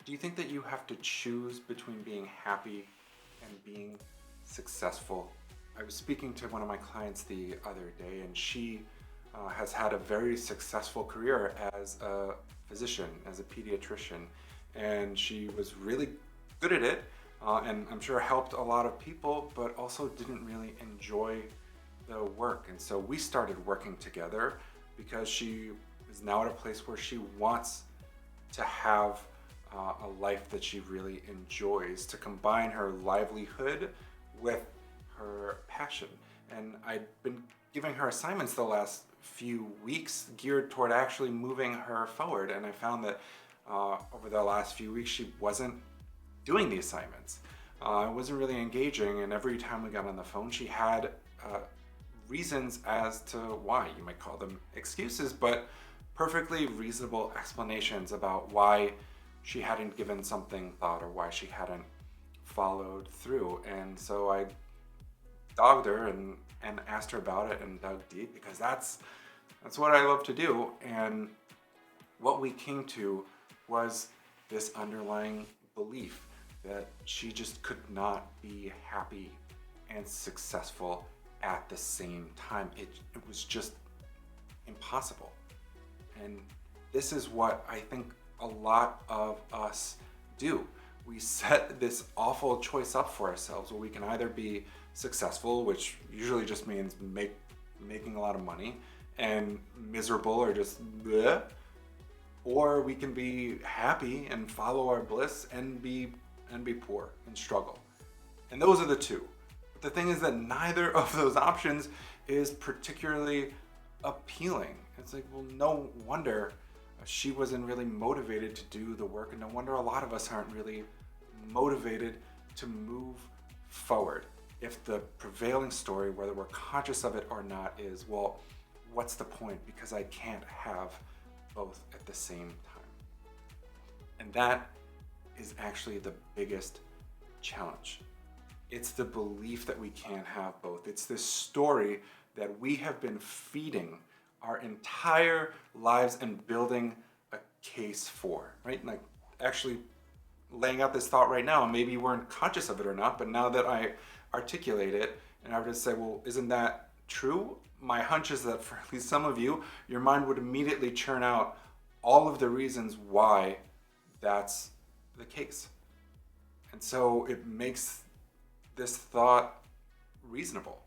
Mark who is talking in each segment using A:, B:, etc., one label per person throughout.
A: Do you think that you have to choose between being happy and being successful? I was speaking to one of my clients the other day, and she has had a very successful career as a physician, as a pediatrician, and she was really good at it, and I'm sure helped a lot of people, but also didn't really enjoy the work. And so we started working together because she is now at a place where she wants to have a life that she really enjoys, to combine her livelihood with her passion. And I've been giving her assignments the last few weeks geared toward actually moving her forward. And I found that over the last few weeks, she wasn't doing the assignments. It wasn't really engaging. And every time we got on the phone, she had reasons as to why. You might call them excuses, but perfectly reasonable explanations about why she hadn't given something thought or why she hadn't followed through. And so I dogged her and asked her about it and dug deep, because that's what I love to do. And what we came to was this underlying belief that she just could not be happy and successful at the same time. It was just impossible. And this is what I think a lot of us do. We set this awful choice up for ourselves where we can either be successful, which usually just means making a lot of money, and miserable or just bleh, or we can be happy and follow our bliss and be poor and struggle. And those are the two. But the thing is that neither of those options is particularly appealing. It's like, well, no wonder she wasn't really motivated to do the work, and no wonder a lot of us aren't really motivated to move forward. If the prevailing story, whether we're conscious of it or not, is, well, what's the point? Because I can't have both at the same time. And that is actually the biggest challenge. It's the belief that we can't have both. It's this story that we have been feeding our entire lives and building a case for, right? Like actually laying out this thought right now, and maybe you weren't conscious of it or not, but now that I articulate it and I were to say, well, isn't that true? My hunch is that for at least some of you, your mind would immediately churn out all of the reasons why that's the case. And so it makes this thought reasonable.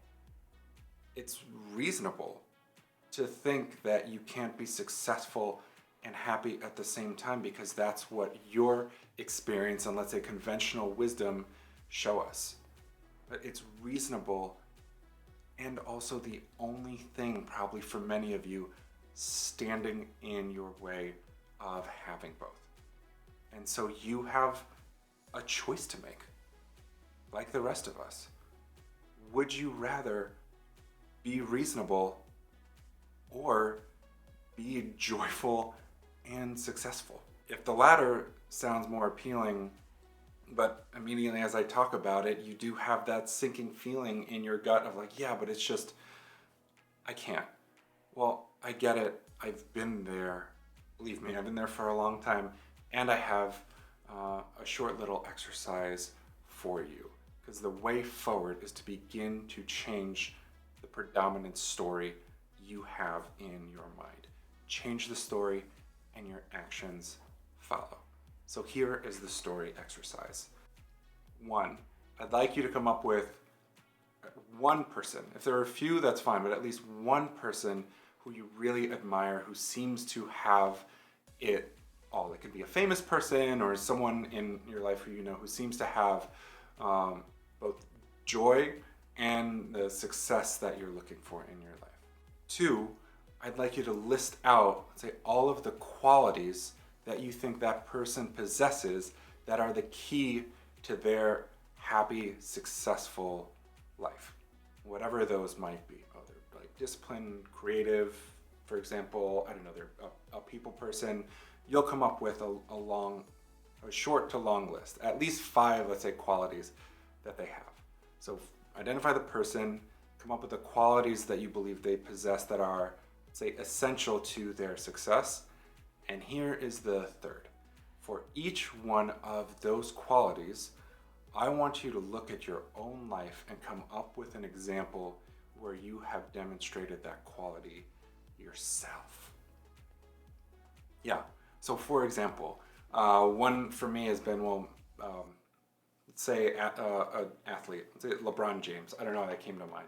A: It's reasonable to think that you can't be successful and happy at the same time, because that's what your experience and, let's say, conventional wisdom show us. But it's reasonable, and also the only thing probably for many of you standing in your way of having both. And so you have a choice to make, like the rest of us. Would you rather be reasonable or be joyful and successful? If the latter sounds more appealing, but immediately as I talk about it, you do have that sinking feeling in your gut of like, yeah, but it's just, I can't. Well, I get it. I've been there. Believe me, I've been there for a long time. And I have a short little exercise for you. Because the way forward is to begin to change the predominant story you have in your mind. Change the story and your actions follow. So here is the story exercise. 1, I'd like you to come up with one person. If there are a few, that's fine, but at least one person who you really admire, who seems to have it all. It could be a famous person or someone in your life who you know who seems to have both joy and the success that you're looking for in your life. 2, I'd like you to list out, let's say, all of the qualities that you think that person possesses that are the key to their happy, successful life. Whatever those might be. Oh, they're like disciplined, creative, for example, I don't know, they're a people person. You'll come up with a short to long list, at least 5, let's say, qualities that they have. So identify the person, come up with the qualities that you believe they possess that are, say, essential to their success. And here is the third. For each one of those qualities, I want you to look at your own life and come up with an example where you have demonstrated that quality yourself. Yeah. So, for example, one for me has been, well, let's say an athlete, let's say LeBron James. I don't know how that came to mind.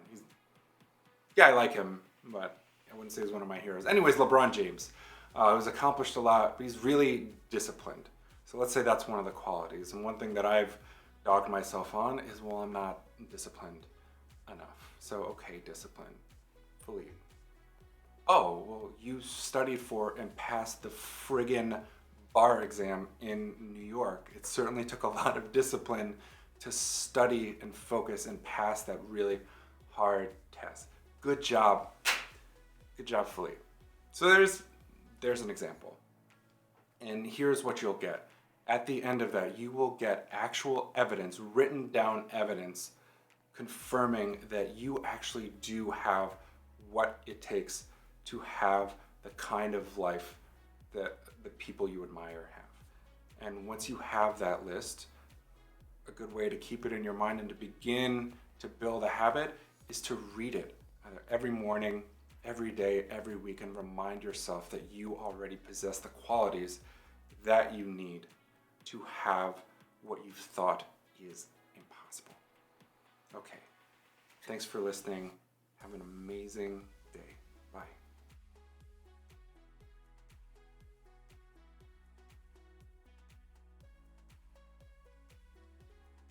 A: Yeah, I like him, but I wouldn't say he's one of my heroes. Anyways, LeBron James. He's accomplished a lot, but he's really disciplined. So let's say that's one of the qualities. And one thing that I've dogged myself on is, well, I'm not disciplined enough. So, okay, discipline. Philippe. Oh, well, you studied for and passed the friggin' bar exam in New York. It certainly took a lot of discipline to study and focus and pass that really hard test. Good job. Good job, Philippe. So there's an example. And here's what you'll get. At the end of that, you will get actual evidence, written down evidence, confirming that you actually do have what it takes to have the kind of life that the people you admire have. And once you have that list, a good way to keep it in your mind and to begin to build a habit is to read it either every morning, every day, every week, and remind yourself that you already possess the qualities that you need to have what you've thought is impossible. Okay, thanks for listening. Have an amazing